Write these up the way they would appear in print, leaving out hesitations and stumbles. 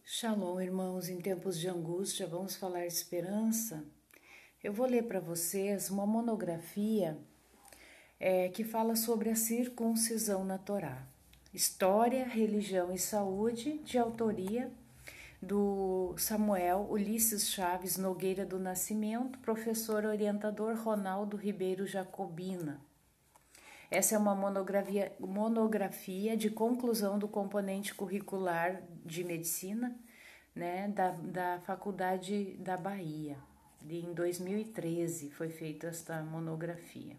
Shalom, irmãos, em tempos de angústia, vamos falar de esperança. Eu vou ler para vocês uma monografia que fala sobre a circuncisão na Torá. História, Religião e Saúde, de autoria do Samuel Ulisses Chaves Nogueira do Nascimento, professor orientador Ronaldo Ribeiro Jacobina. Essa é uma monografia de conclusão do componente curricular de medicina, né, da Faculdade da Bahia. Em 2013 foi feita esta monografia.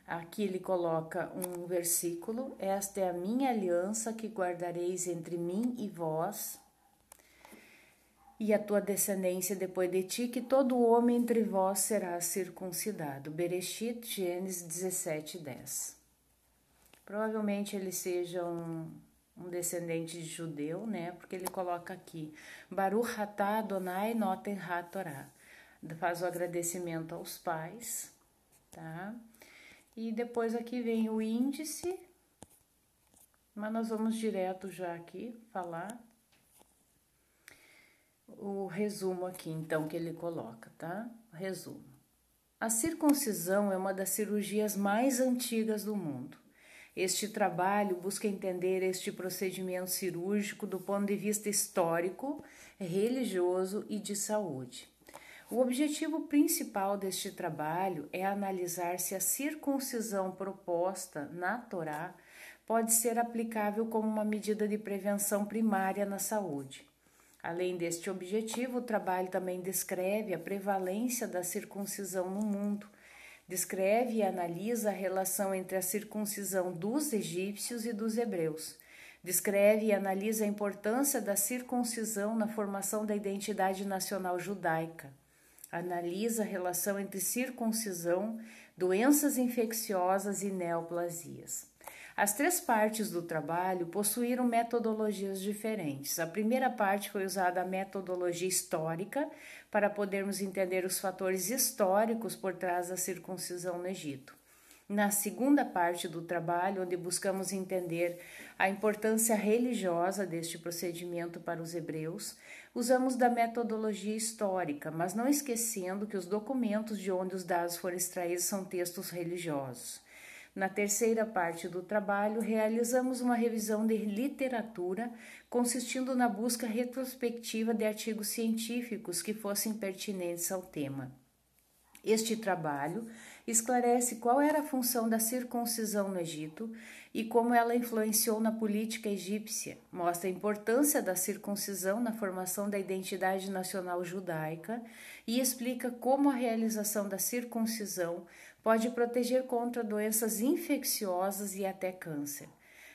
Aqui ele coloca um versículo: esta é a minha aliança que guardareis entre mim e vós, e a tua descendência depois de ti, que todo homem entre vós será circuncidado. Bereshit, Gênesis 17:10. Provavelmente ele seja um descendente de judeu, né? Porque ele coloca aqui: Baruch atah Adonai noten ha-Torah. Faz o agradecimento aos pais, tá? E depois aqui vem o índice, mas nós vamos direto já aqui falar o resumo aqui, então, que ele coloca, tá? Resumo. A circuncisão é uma das cirurgias mais antigas do mundo. Este trabalho busca entender este procedimento cirúrgico do ponto de vista histórico, religioso e de saúde. O objetivo principal deste trabalho é analisar se a circuncisão proposta na Torá pode ser aplicável como uma medida de prevenção primária na saúde. Além deste objetivo, o trabalho também descreve a prevalência da circuncisão no mundo, descreve e analisa a relação entre a circuncisão dos egípcios e dos hebreus, descreve e analisa a importância da circuncisão na formação da identidade nacional judaica, analisa a relação entre circuncisão, doenças infecciosas e neoplasias. As três partes do trabalho possuíram metodologias diferentes. A primeira parte foi usada a metodologia histórica para podermos entender os fatores históricos por trás da circuncisão no Egito. Na segunda parte do trabalho, onde buscamos entender a importância religiosa deste procedimento para os hebreus, usamos da metodologia histórica, mas não esquecendo que os documentos de onde os dados foram extraídos são textos religiosos. Na terceira parte do trabalho, realizamos uma revisão de literatura, consistindo na busca retrospectiva de artigos científicos que fossem pertinentes ao tema. Este trabalho esclarece qual era a função da circuncisão no Egito e como ela influenciou na política egípcia, mostra a importância da circuncisão na formação da identidade nacional judaica e explica como a realização da circuncisão pode proteger contra doenças infecciosas e até câncer.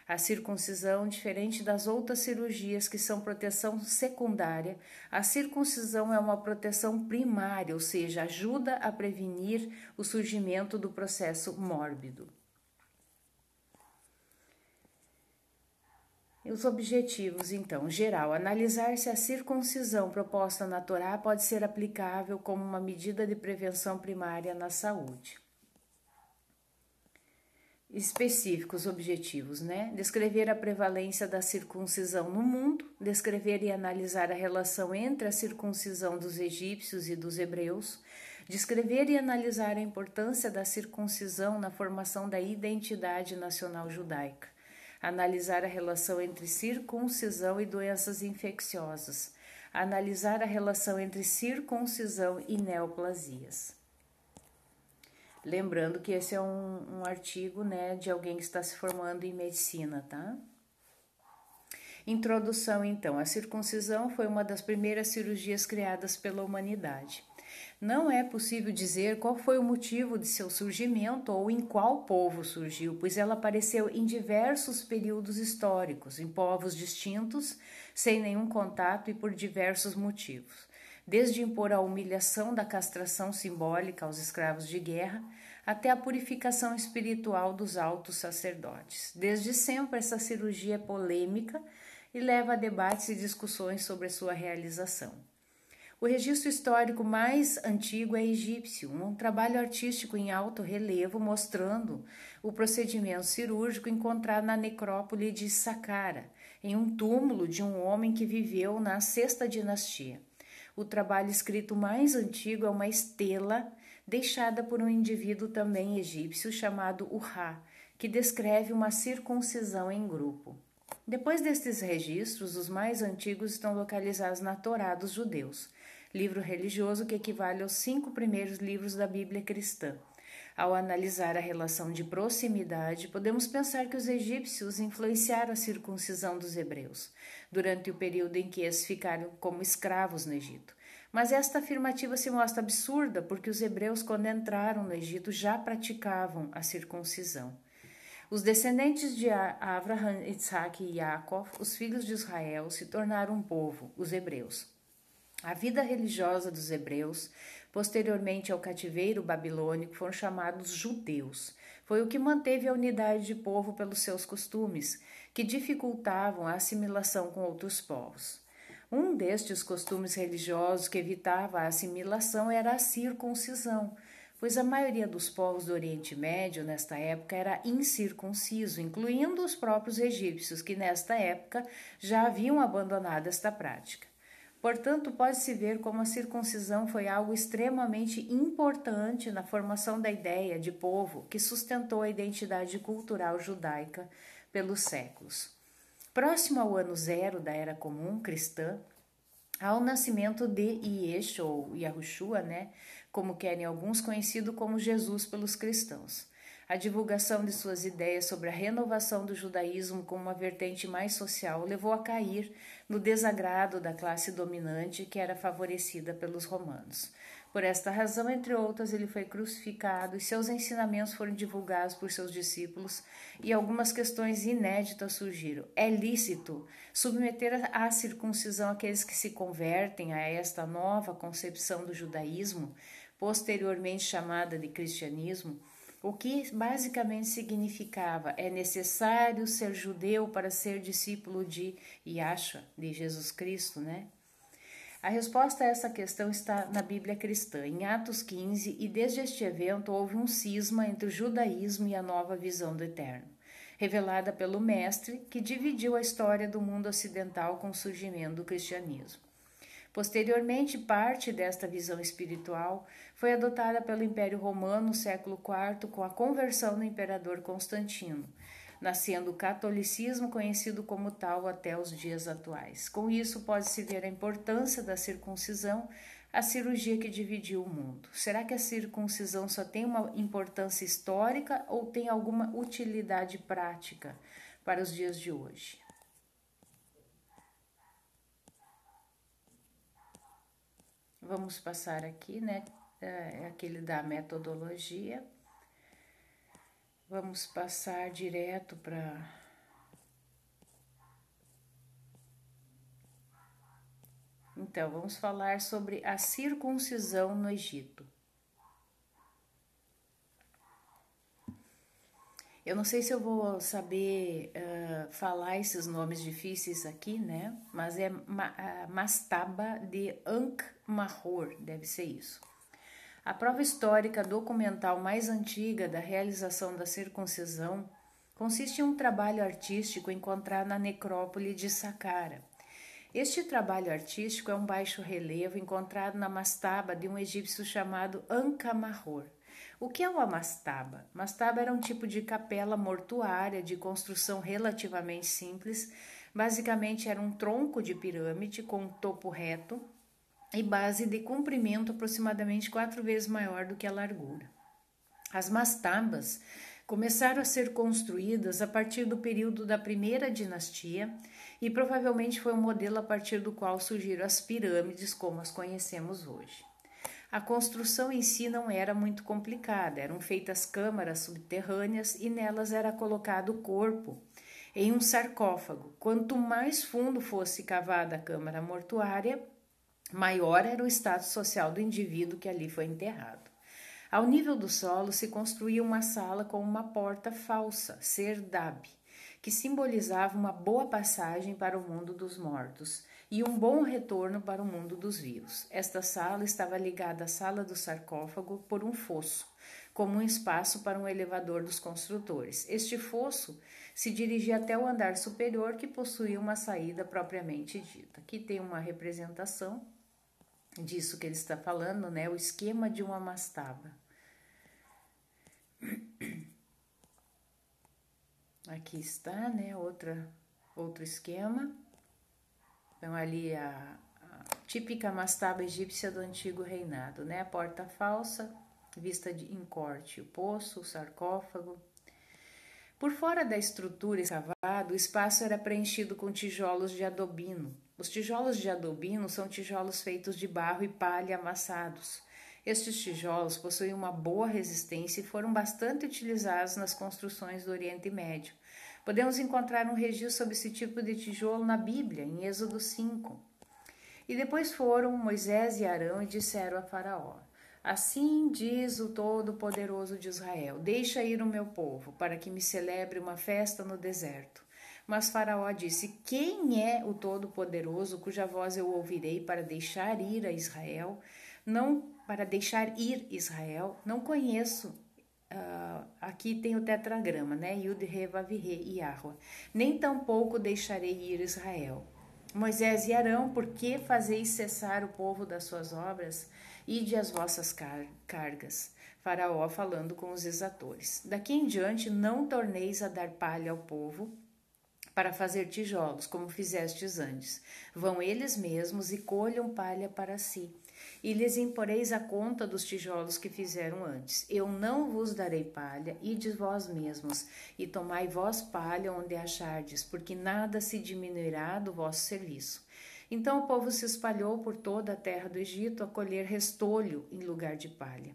A circuncisão, diferente das outras cirurgias que são proteção secundária, a circuncisão é uma proteção primária, ou seja, ajuda a prevenir o surgimento do processo mórbido. E os objetivos, então, geral, analisar se a circuncisão proposta na Torá pode ser aplicável como uma medida de prevenção primária na saúde. Específicos objetivos, né? Descrever a prevalência da circuncisão no mundo, descrever e analisar a relação entre a circuncisão dos egípcios e dos hebreus, descrever e analisar a importância da circuncisão na formação da identidade nacional judaica, analisar a relação entre circuncisão e doenças infecciosas, analisar a relação entre circuncisão e neoplasias. Lembrando que esse é um artigo, né, de alguém que está se formando em medicina, tá? Introdução, então. A circuncisão foi uma das primeiras cirurgias criadas pela humanidade. Não é possível dizer qual foi o motivo de seu surgimento ou em qual povo surgiu, pois ela apareceu em diversos períodos históricos, em povos distintos, sem nenhum contato e por diversos motivos. Desde impor a humilhação da castração simbólica aos escravos de guerra, até a purificação espiritual dos altos sacerdotes. Desde sempre essa cirurgia é polêmica e leva a debates e discussões sobre a sua realização. O registro histórico mais antigo é egípcio, um trabalho artístico em alto relevo mostrando o procedimento cirúrgico encontrado na necrópole de Saqqara, em um túmulo de um homem que viveu na sexta dinastia. O trabalho escrito mais antigo é uma estela deixada por um indivíduo também egípcio chamado Urra, que descreve uma circuncisão em grupo. Depois destes registros, os mais antigos estão localizados na Torá dos judeus, livro religioso que equivale aos 5 primeiros livros da Bíblia cristã. Ao analisar a relação de proximidade, podemos pensar que os egípcios influenciaram a circuncisão dos hebreus, durante o período em que eles ficaram como escravos no Egito. Mas esta afirmativa se mostra absurda porque os hebreus, quando entraram no Egito, já praticavam a circuncisão. Os descendentes de Abraham, Isaac e Jacó, os filhos de Israel, se tornaram um povo, os hebreus. A vida religiosa dos hebreus, posteriormente ao cativeiro babilônico, foram chamados judeus. Foi o que manteve a unidade de povo pelos seus costumes, que dificultavam a assimilação com outros povos. Um destes costumes religiosos que evitava a assimilação era a circuncisão, pois a maioria dos povos do Oriente Médio nesta época era incircunciso, incluindo os próprios egípcios, que nesta época já haviam abandonado esta prática. Portanto, pode-se ver como a circuncisão foi algo extremamente importante na formação da ideia de povo que sustentou a identidade cultural judaica pelos séculos. Próximo ao ano zero da Era Comum cristã, ao nascimento de Yeshua, ou Yahushua, como querem alguns, conhecido como Jesus pelos cristãos. A divulgação de suas ideias sobre a renovação do judaísmo como uma vertente mais social levou a cair no desagrado da classe dominante que era favorecida pelos romanos. Por esta razão, entre outras, ele foi crucificado e seus ensinamentos foram divulgados por seus discípulos e algumas questões inéditas surgiram. É lícito submeter à circuncisão aqueles que se convertem a esta nova concepção do judaísmo, posteriormente chamada de cristianismo? O que basicamente significava: é necessário ser judeu para ser discípulo de Yahshua, de Jesus Cristo, A resposta a essa questão está na Bíblia cristã, em Atos 15, e desde este evento houve um cisma entre o judaísmo e a nova visão do eterno, revelada pelo Mestre, que dividiu a história do mundo ocidental com o surgimento do cristianismo. Posteriormente, parte desta visão espiritual foi adotada pelo Império Romano no século IV com a conversão do imperador Constantino, nascendo o catolicismo conhecido como tal até os dias atuais. Com isso, pode-se ver a importância da circuncisão, a cirurgia que dividiu o mundo. Será que a circuncisão só tem uma importância histórica ou tem alguma utilidade prática para os dias de hoje? Vamos passar aqui, aquele da metodologia. Vamos passar direto para... Então, vamos falar sobre a circuncisão no Egito. Eu não sei se eu vou saber falar esses nomes difíceis aqui, Mas é Mastaba de Ankh-Mahor, deve ser isso. A prova histórica documental mais antiga da realização da circuncisão consiste em um trabalho artístico encontrado na necrópole de Saqqara. Este trabalho artístico é um baixo relevo encontrado na mastaba de um egípcio chamado Ankh-Mahor. O que é uma mastaba? Mastaba era um tipo de capela mortuária de construção relativamente simples. Basicamente era um tronco de pirâmide com um topo reto e base de comprimento aproximadamente 4 vezes maior do que a largura. As mastabas começaram a ser construídas a partir do período da primeira dinastia e provavelmente foi um modelo a partir do qual surgiram as pirâmides como as conhecemos hoje. A construção em si não era muito complicada, eram feitas câmaras subterrâneas e nelas era colocado o corpo em um sarcófago. Quanto mais fundo fosse cavada a câmara mortuária, maior era o status social do indivíduo que ali foi enterrado. Ao nível do solo se construía uma sala com uma porta falsa, serdab, que simbolizava uma boa passagem para o mundo dos mortos e um bom retorno para o mundo dos vivos. Esta sala estava ligada à sala do sarcófago por um fosso, como um espaço para um elevador dos construtores. Este fosso se dirigia até o andar superior, que possuía uma saída propriamente dita. Aqui tem uma representação disso que ele está falando, né? O esquema de uma mastaba. Aqui está, né? Outro esquema. Então, ali a típica mastaba egípcia do antigo reinado, né? A porta falsa, vista em corte, o poço, o sarcófago. Por fora da estrutura escavada, o espaço era preenchido com tijolos de adobino. Os tijolos de adobino são tijolos feitos de barro e palha amassados. Estes tijolos possuem uma boa resistência e foram bastante utilizados nas construções do Oriente Médio. Podemos encontrar um registro sobre esse tipo de tijolo na Bíblia, em Êxodo 5. E depois foram Moisés e Arão e disseram a Faraó: Assim diz o Todo-Poderoso de Israel: Deixa ir o meu povo, para que me celebre uma festa no deserto. Mas Faraó disse: Quem é o Todo-Poderoso, cuja voz eu ouvirei para deixar ir a Israel? Não conheço. Aqui tem o tetragrama, né? Yud, Re, Vav, Re e Yahweh. Nem tampouco deixarei ir Israel. Moisés e Arão, por que fazeis cessar o povo das suas obras? Ide as vossas cargas. Faraó falando com os exatores. Daqui em diante não torneis a dar palha ao povo para fazer tijolos, como fizestes antes. Vão eles mesmos e colham palha para si. E lhes imporeis a conta dos tijolos que fizeram antes. Eu não vos darei palha, ide vós mesmos, e tomai vós palha onde achardes, porque nada se diminuirá do vosso serviço. Então o povo se espalhou por toda a terra do Egito a colher restolho em lugar de palha.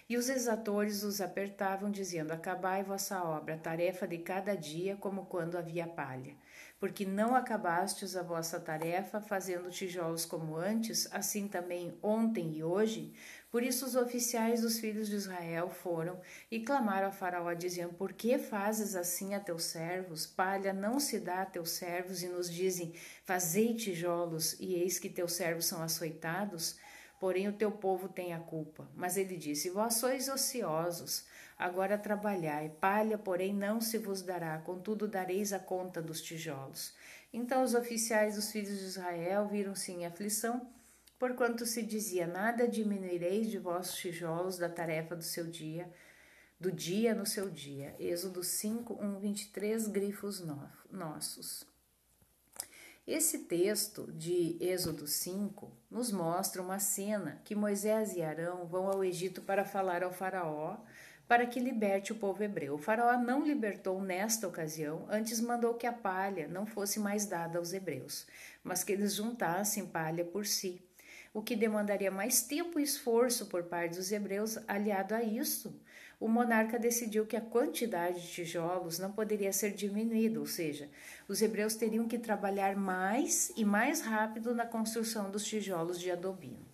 E os exatores os apertavam, dizendo: Acabai vossa obra, a tarefa de cada dia, como quando havia palha. Porque não acabastes a vossa tarefa, fazendo tijolos como antes, assim também ontem e hoje. Por isso os oficiais dos filhos de Israel foram e clamaram a Faraó, dizendo: Por que fazes assim a teus servos? Palha não se dá a teus servos, e nos dizem: Fazei tijolos, e eis que teus servos são açoitados? Porém o teu povo tem a culpa. Mas ele disse: Vós sois ociosos, agora trabalhai. Palha, porém, não se vos dará, contudo dareis a conta dos tijolos. Então os oficiais dos filhos de Israel viram-se em aflição, porquanto se dizia: Nada diminuireis de vossos tijolos da tarefa do dia no seu dia. Êxodo 5, 1, 23, grifos nossos. Esse texto de Êxodo 5 nos mostra uma cena que Moisés e Arão vão ao Egito para falar ao faraó para que liberte o povo hebreu. O faraó não libertou nesta ocasião, antes mandou que a palha não fosse mais dada aos hebreus, mas que eles juntassem palha por si, o que demandaria mais tempo e esforço por parte dos hebreus. Aliado a isso, o monarca decidiu que a quantidade de tijolos não poderia ser diminuída, ou seja, os hebreus teriam que trabalhar mais e mais rápido na construção dos tijolos de adobino.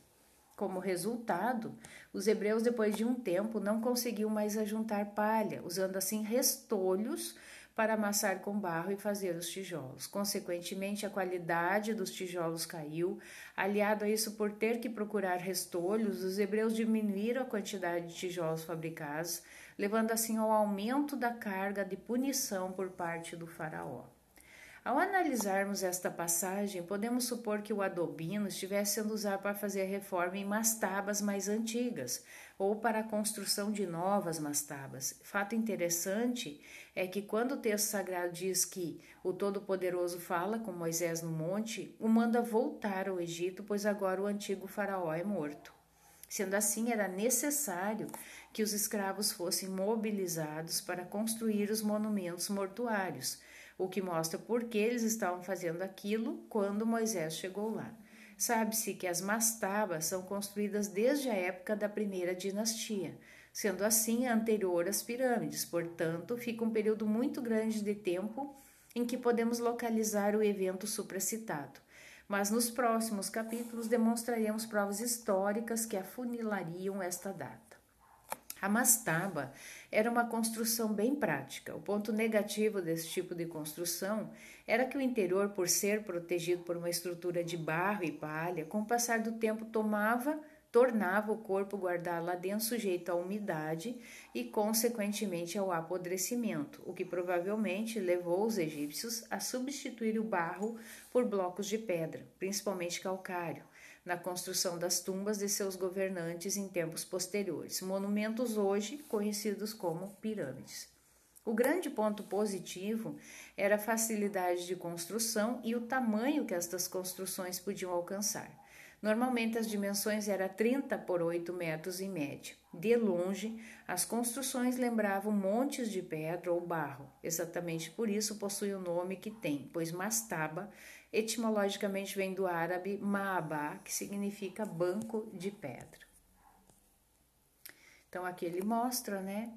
Como resultado, os hebreus, depois de um tempo, não conseguiam mais ajuntar palha, usando assim restolhos para amassar com barro e fazer os tijolos. Consequentemente, a qualidade dos tijolos caiu. Aliado a isso, por ter que procurar restolhos, os hebreus diminuíram a quantidade de tijolos fabricados, levando assim ao aumento da carga de punição por parte do faraó. Ao analisarmos esta passagem, podemos supor que o adobino estivesse sendo usado para fazer a reforma em mastabas mais antigas, ou para a construção de novas mastabas. Fato interessante é que quando o texto sagrado diz que o Todo-Poderoso fala com Moisés no monte, o manda voltar ao Egito, pois agora o antigo faraó é morto. Sendo assim, era necessário que os escravos fossem mobilizados para construir os monumentos mortuários, o que mostra por que eles estavam fazendo aquilo quando Moisés chegou lá. Sabe-se que as mastabas são construídas desde a época da primeira dinastia, sendo assim anterior às pirâmides, portanto, fica um período muito grande de tempo em que podemos localizar o evento supracitado. Mas nos próximos capítulos demonstraremos provas históricas que afunilariam esta data. A mastaba era uma construção bem prática. O ponto negativo desse tipo de construção era que o interior, por ser protegido por uma estrutura de barro e palha, com o passar do tempo tornava o corpo guardado lá dentro sujeito à umidade e, consequentemente, ao apodrecimento, o que provavelmente levou os egípcios a substituir o barro por blocos de pedra, principalmente calcário, na construção das tumbas de seus governantes em tempos posteriores, monumentos hoje conhecidos como pirâmides. O grande ponto positivo era a facilidade de construção e o tamanho que estas construções podiam alcançar. Normalmente as dimensões eram 30 por 8 metros em média. De longe, as construções lembravam montes de pedra ou barro. Exatamente por isso possui o nome que tem, pois mastaba etimologicamente vem do árabe maabá, que significa banco de pedra. Então aqui ele mostra, né,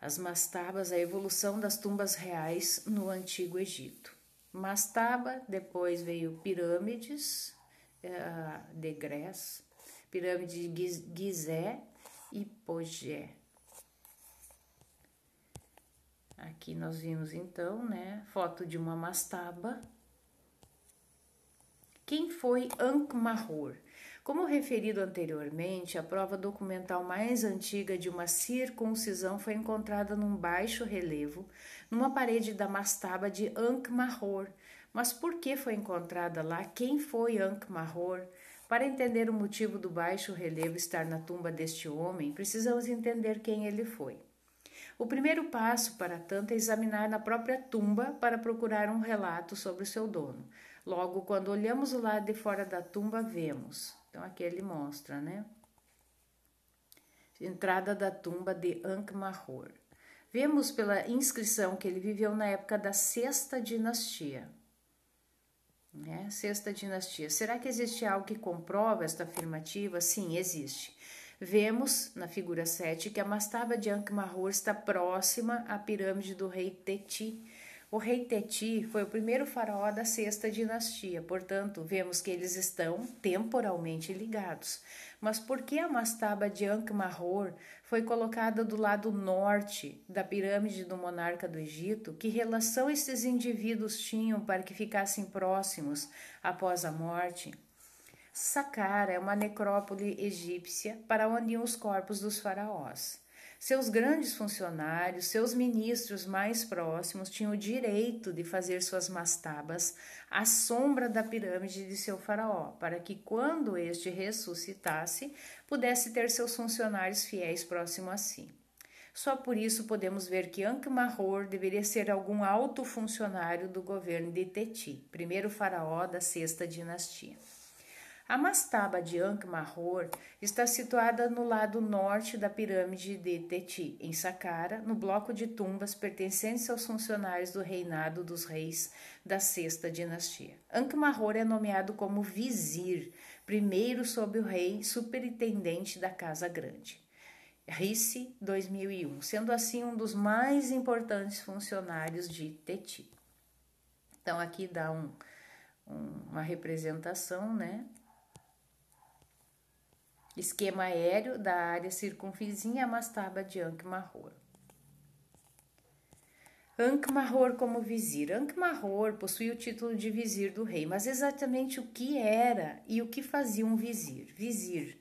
as mastabas, a evolução das tumbas reais no Antigo Egito. Mastaba, depois veio pirâmides de Grés, pirâmide de Gizé e Pogé. Aqui nós vimos então, né, foto de uma mastaba. Quem foi Ankh-Mahor? Como referido anteriormente, a prova documental mais antiga de uma circuncisão foi encontrada num baixo relevo, numa parede da mastaba de Ankh-Mahor. Mas por que foi encontrada lá? Quem foi Ankh-Mahor? Para entender o motivo do baixo relevo estar na tumba deste homem, precisamos entender quem ele foi. O primeiro passo, para tanto, é examinar na própria tumba para procurar um relato sobre o seu dono. Logo, quando olhamos o lado de fora da tumba, vemos. Então, aqui ele mostra, né? Entrada da tumba de Ankh-Mahor. Vemos pela inscrição que ele viveu na época da Sexta Dinastia. Sexta Dinastia. Será que existe algo que comprova esta afirmativa? Sim, existe. Vemos na figura 7 que a mastaba de Ankh-Mahor está próxima à pirâmide do rei Teti. O rei Teti foi o primeiro faraó da Sexta Dinastia, portanto, vemos que eles estão temporalmente ligados. Mas por que a mastaba de Ankh-Mahor foi colocada do lado norte da pirâmide do monarca do Egito? Que relação esses indivíduos tinham para que ficassem próximos após a morte? Saqqara é uma necrópole egípcia para onde iam os corpos dos faraós. Seus grandes funcionários, seus ministros mais próximos tinham o direito de fazer suas mastabas à sombra da pirâmide de seu faraó, para que quando este ressuscitasse, pudesse ter seus funcionários fiéis próximo a si. Só por isso podemos ver que Ankh-Mahor deveria ser algum alto funcionário do governo de Teti, primeiro faraó da Sexta Dinastia. A mastaba de Ankh-Mahor está situada no lado norte da pirâmide de Teti, em Saqqara, no bloco de tumbas pertencentes aos funcionários do reinado dos reis da Sexta Dinastia. Ankh-Mahor é nomeado como vizir, primeiro sob o rei superintendente da Casa Grande. Risse, 2001, sendo assim um dos mais importantes funcionários de Teti. Então aqui dá uma representação, né? Esquema aéreo da área circunvizinha à mastaba de Ankh-Mahor. Ankh-Mahor como vizir. Ankh-Mahor possuía o título de vizir do rei, mas exatamente o que era e o que fazia um vizir? Vizir,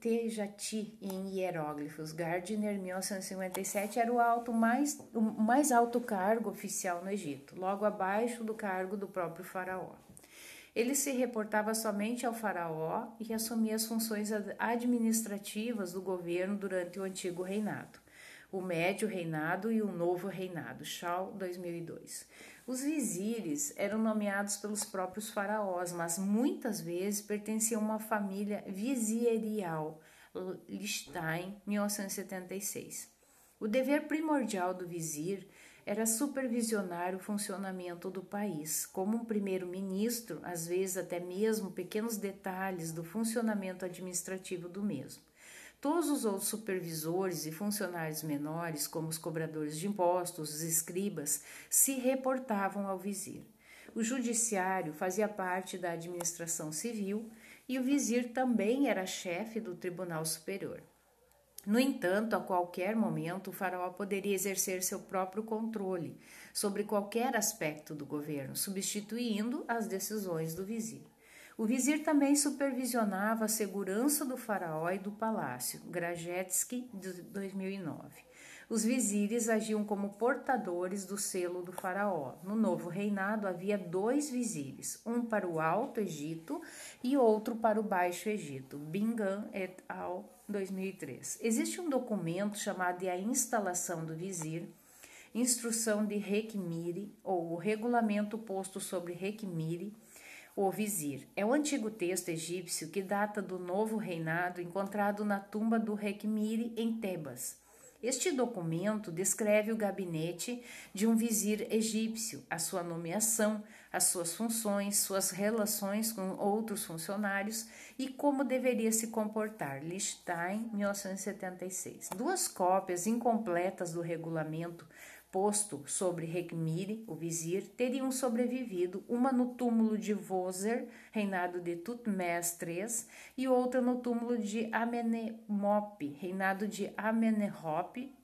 Tejati em hieróglifos, Gardner, 1957, era o mais alto cargo oficial no Egito, logo abaixo do cargo do próprio faraó. Ele se reportava somente ao faraó e assumia as funções administrativas do governo durante o antigo reinado, o médio reinado e o novo reinado, Shaw, 2002. Os vizires eram nomeados pelos próprios faraós, mas muitas vezes pertenciam a uma família vizierial, Lichtenstein, 1976. O dever primordial do vizir era supervisionar o funcionamento do país. Como um primeiro-ministro, às vezes até mesmo pequenos detalhes do funcionamento administrativo do mesmo. Todos os outros supervisores e funcionários menores, como os cobradores de impostos, os escribas, se reportavam ao vizir. O judiciário fazia parte da administração civil e o vizir também era chefe do Tribunal Superior. No entanto, a qualquer momento, o faraó poderia exercer seu próprio controle sobre qualquer aspecto do governo, substituindo as decisões do vizir. O vizir também supervisionava a segurança do faraó e do palácio, Grajewski, de 2009. Os vizires agiam como portadores do selo do faraó. No novo reinado havia 2 vizires, um para o Alto Egito e outro para o Baixo Egito, Bingham et al., 2003. Existe um documento chamado de A Instalação do Vizir, Instrução de Rekhmiri, ou o Regulamento Posto sobre Rekhmiri, o vizir. É o antigo texto egípcio que data do novo reinado encontrado na tumba do Rekhmiri em Tebas. Este documento descreve o gabinete de um vizir egípcio, a sua nomeação, as suas funções, suas relações com outros funcionários e como deveria se comportar. Lichtenstein, 1976. 2 cópias incompletas do regulamento posto sobre Rekhmiri, o vizir, teriam sobrevivido, uma no túmulo de Djoser, reinado de Tutmés III, e outra no túmulo de Amenemop, reinado de Amenhotep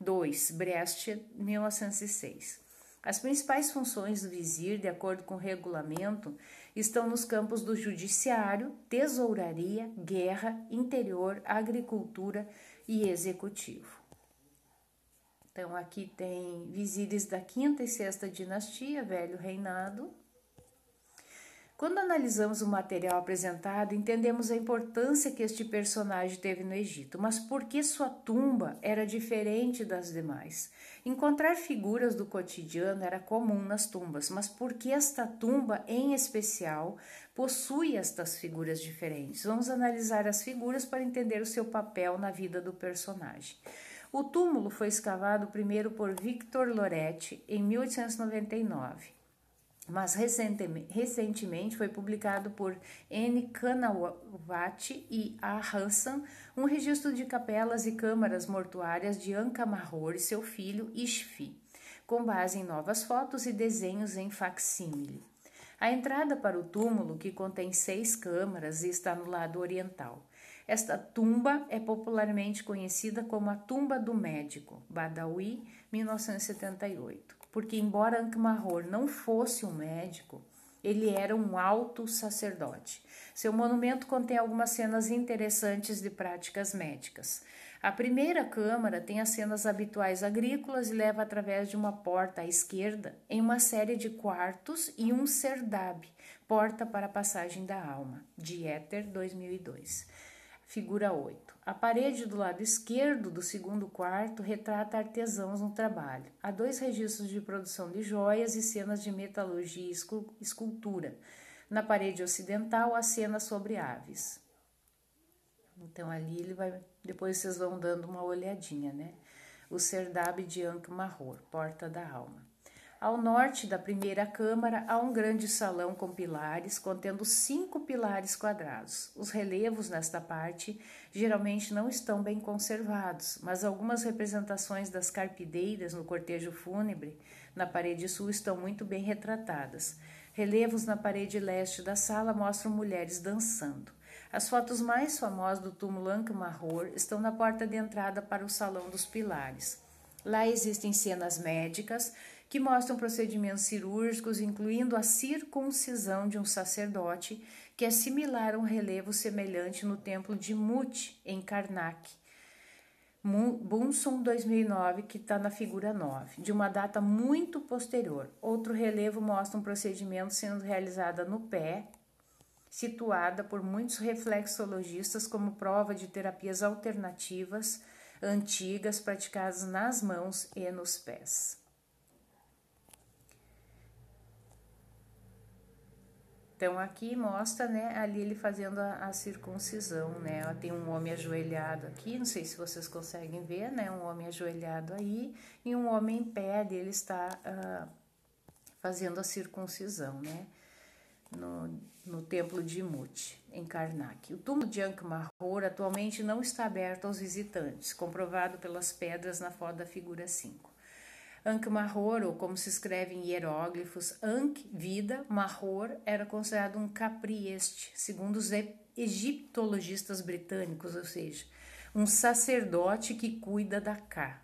II, Brest, 1906. As principais funções do vizir, de acordo com o regulamento, estão nos campos do judiciário, tesouraria, guerra, interior, agricultura e executivo. Então, aqui tem vizires da 5ª e 6ª dinastia, velho reinado. Quando analisamos o material apresentado, entendemos a importância que este personagem teve no Egito, mas por que sua tumba era diferente das demais? Encontrar figuras do cotidiano era comum nas tumbas, mas por que esta tumba, em especial, possui estas figuras diferentes? Vamos analisar as figuras para entender o seu papel na vida do personagem. O túmulo foi escavado primeiro por Victor Loretti em 1899, mas recentemente foi publicado por N. Kanawati e A. Hassan um registro de capelas e câmaras mortuárias de Ankh-Mahor e seu filho Ishfi, com base em novas fotos e desenhos em facsímile. A entrada para o túmulo, que contém 6 câmaras, está no lado oriental. Esta tumba é popularmente conhecida como a Tumba do Médico, Badawi, 1978, porque embora Ankh-Mahor não fosse um médico, ele era um alto sacerdote. Seu monumento contém algumas cenas interessantes de práticas médicas. A primeira câmara tem as cenas habituais agrícolas e leva através de uma porta à esquerda em uma série de quartos e um serdab, porta para a passagem da alma, Dieter, 2002. Figura 8. A parede do lado esquerdo do segundo quarto retrata artesãos no trabalho. Há 2 registros de produção de joias e cenas de metalurgia e escultura. Na parede ocidental, há cenas sobre aves. Então, ali ele vai. Depois vocês vão dando uma olhadinha, né? O serdab de Ankh-Mahor, porta da alma. Ao norte da primeira câmara há um grande salão com pilares, contendo 5 pilares quadrados. Os relevos nesta parte geralmente não estão bem conservados, mas algumas representações das carpideiras no cortejo fúnebre na parede sul estão muito bem retratadas. Relevos na parede leste da sala mostram mulheres dançando. As fotos mais famosas do túmulo Ankh-Mahor estão na porta de entrada para o Salão dos Pilares. Lá existem cenas médicas que mostram procedimentos cirúrgicos, incluindo a circuncisão de um sacerdote, que é similar a um relevo semelhante no templo de Mut, em Karnak. Bunson, 2009, que está na figura 9, de uma data muito posterior. Outro relevo mostra um procedimento sendo realizado no pé, situada por muitos reflexologistas como prova de terapias alternativas antigas praticadas nas mãos e nos pés. Então aqui mostra, né, ali ele fazendo a circuncisão, né, tem um homem ajoelhado aqui, não sei se vocês conseguem ver, né, um homem ajoelhado aí e um homem em pé, ele está fazendo a circuncisão, né, no templo de Mut, em Karnak. O túmulo de Ankh-Mahor atualmente não está aberto aos visitantes, comprovado pelas pedras na foto da figura 5. Ankh-Mahor, ou como se escreve em hieróglifos, Ankh, vida, Mahor, era considerado um caprieste, segundo os egiptologistas britânicos, ou seja, um sacerdote que cuida da Ka.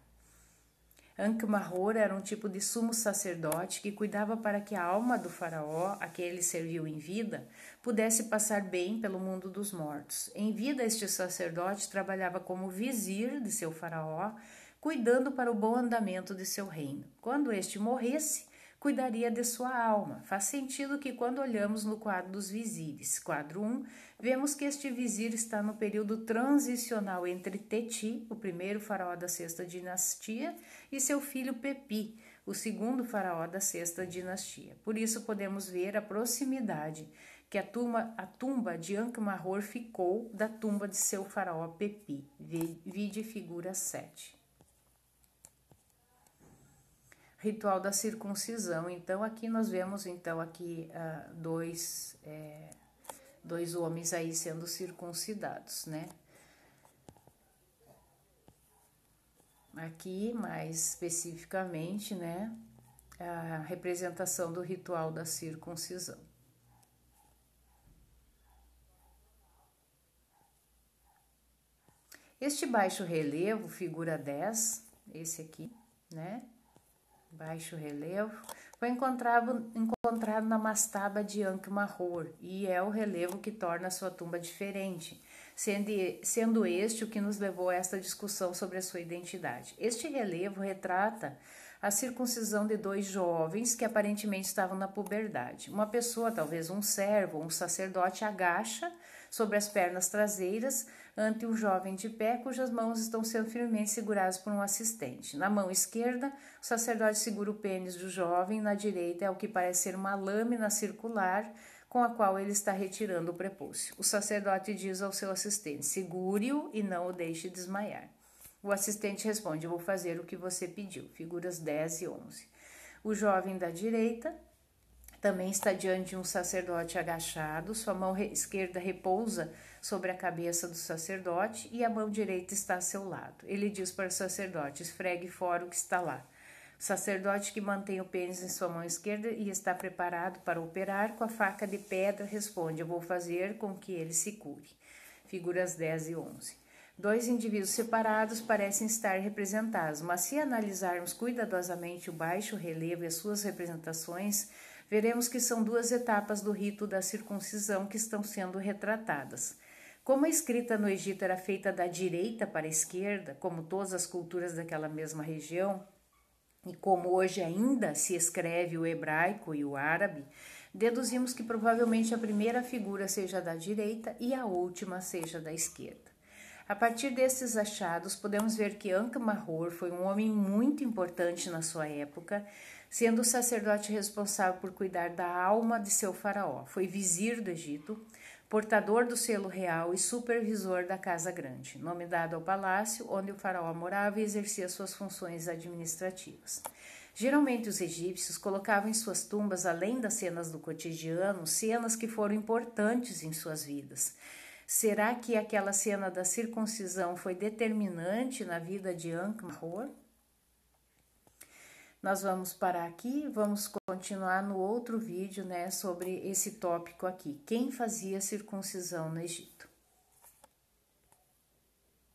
Ankh-Mahor era um tipo de sumo sacerdote que cuidava para que a alma do faraó, a que ele serviu em vida, pudesse passar bem pelo mundo dos mortos. Em vida, este sacerdote trabalhava como vizir de seu faraó, cuidando para o bom andamento de seu reino. Quando este morresse, cuidaria de sua alma. Faz sentido que quando olhamos no quadro dos vizires, quadro 1, vemos que este vizir está no período transicional entre Teti, o primeiro faraó da sexta dinastia, e seu filho Pepi, o segundo faraó da sexta dinastia. Por isso podemos ver a proximidade que a tumba de Ankh-Mahor ficou da tumba de seu faraó Pepi. Vide figura 7. Ritual da circuncisão. Então aqui nós vemos dois homens aí sendo circuncidados, né? Aqui mais especificamente, né, a representação do ritual da circuncisão. Este baixo relevo, figura 10, esse aqui, né? Baixo relevo, foi encontrado na mastaba de Ankh-Mahor e é o relevo que torna a sua tumba diferente, sendo este o que nos levou a esta discussão sobre a sua identidade. Este relevo retrata a circuncisão de dois jovens que aparentemente estavam na puberdade. Uma pessoa, talvez um servo ou um sacerdote, agacha sobre as pernas traseiras ante um jovem de pé, cujas mãos estão sendo firmemente seguradas por um assistente. Na mão esquerda, o sacerdote segura o pênis do jovem, na direita é o que parece ser uma lâmina circular com a qual ele está retirando o prepúcio. O sacerdote diz ao seu assistente: segure-o e não o deixe desmaiar. O assistente responde: eu vou fazer o que você pediu. Figuras 10 e 11. O jovem da direita também está diante de um sacerdote agachado, sua mão esquerda repousa sobre a cabeça do sacerdote e a mão direita está a seu lado. Ele diz para o sacerdote: esfregue fora o que está lá. O sacerdote, que mantém o pênis em sua mão esquerda e está preparado para operar com a faca de pedra, responde: eu vou fazer com que ele se cure. Figuras 10 e 11. Dois indivíduos separados parecem estar representados, mas se analisarmos cuidadosamente o baixo relevo e as suas representações, veremos que são duas etapas do rito da circuncisão que estão sendo retratadas. Como a escrita no Egito era feita da direita para a esquerda, como todas as culturas daquela mesma região, e como hoje ainda se escreve o hebraico e o árabe, deduzimos que provavelmente a primeira figura seja da direita e a última seja da esquerda. A partir desses achados, podemos ver que Ankh-Mahor foi um homem muito importante na sua época, sendo o sacerdote responsável por cuidar da alma de seu faraó. Foi vizir do Egito, portador do selo real e supervisor da Casa Grande, nome dado ao palácio onde o faraó morava e exercia suas funções administrativas. Geralmente os egípcios colocavam em suas tumbas, além das cenas do cotidiano, cenas que foram importantes em suas vidas. Será que aquela cena da circuncisão foi determinante na vida de Ankh-Mahor? Nós vamos parar aqui, vamos continuar no outro vídeo, né, sobre esse tópico aqui. Quem fazia circuncisão no Egito?